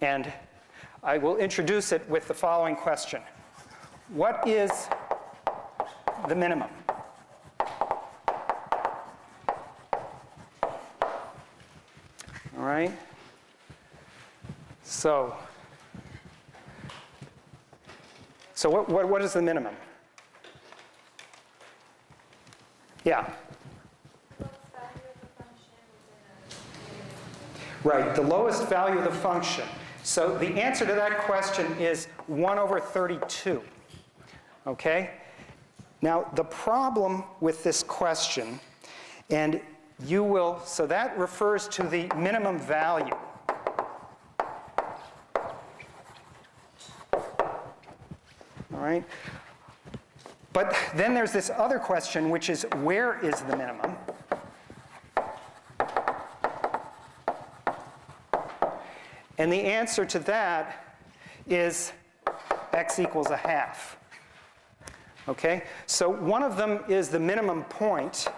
And I will introduce it with the following question. What is the minimum? All right? So what is the minimum? Yeah. Right, the lowest value of the function. So the answer to that question is 1 over 32. Okay? Now, the problem with this question, and you will, so that refers to the minimum value. All right? But then there's this other question, which is where is the minimum? And the answer to that is x equals a half. Okay? So one of them is the minimum point.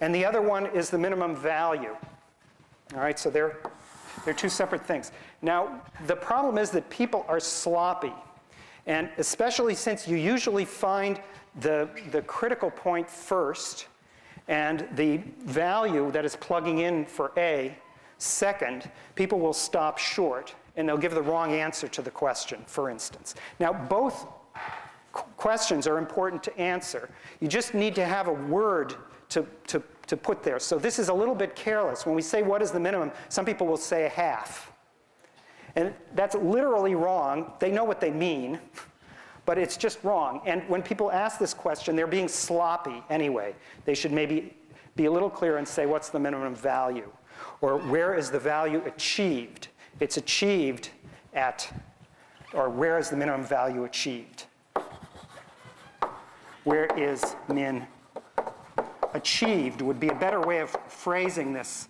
And the other one is the minimum value. All right, so they're two separate things. Now, the problem is that people are sloppy. And especially since you usually find the critical point first, and the value that is plugging in for A second, people will stop short, and they'll give the wrong answer to the question, for instance. Now, both questions are important to answer. You just need to have a word to put there. So this is a little bit careless. When we say what is the minimum, some people will say a half. And that's literally wrong. They know what they mean. But it's just wrong. And when people ask this question, they're being sloppy anyway. They should maybe be a little clearer and say, what's the minimum value? Or where is the value achieved? It's achieved at, or where is the minimum value achieved? Where is min achieved would be a better way of phrasing this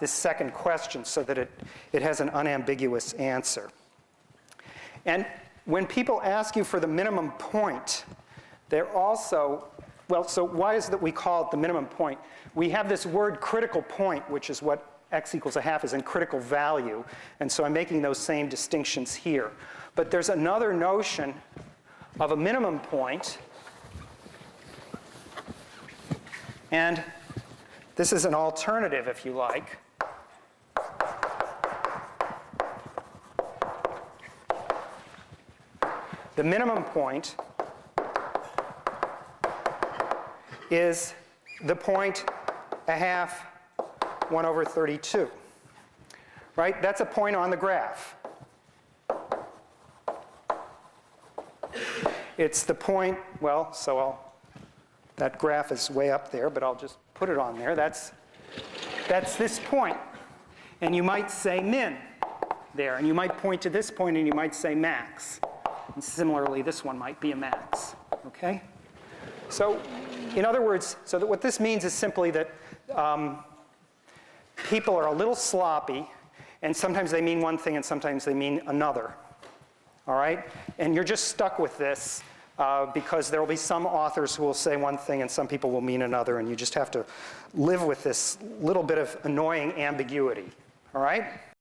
second question so that it has an unambiguous answer. And when people ask you for the minimum point, they're also, well, so why is it that we call it the minimum point? We have this word critical point, which is what x equals a half is in critical value. And so I'm making those same distinctions here. But there's another notion of a minimum point. And this is an alternative, if you like. The minimum point is the point a half 1 over 32. Right? That's a point on the graph. It's the point, well, so that graph is way up there, but I'll just put it on there. That's this point. And you might say min there, and you might point to this point, and you might say max. And similarly, this one might be a max, okay? So in other words, so that what this means is simply that people are a little sloppy, and sometimes they mean one thing and sometimes they mean another, all right? And you're just stuck with this because there will be some authors who will say one thing and some people will mean another, and you just have to live with this little bit of annoying ambiguity, all right?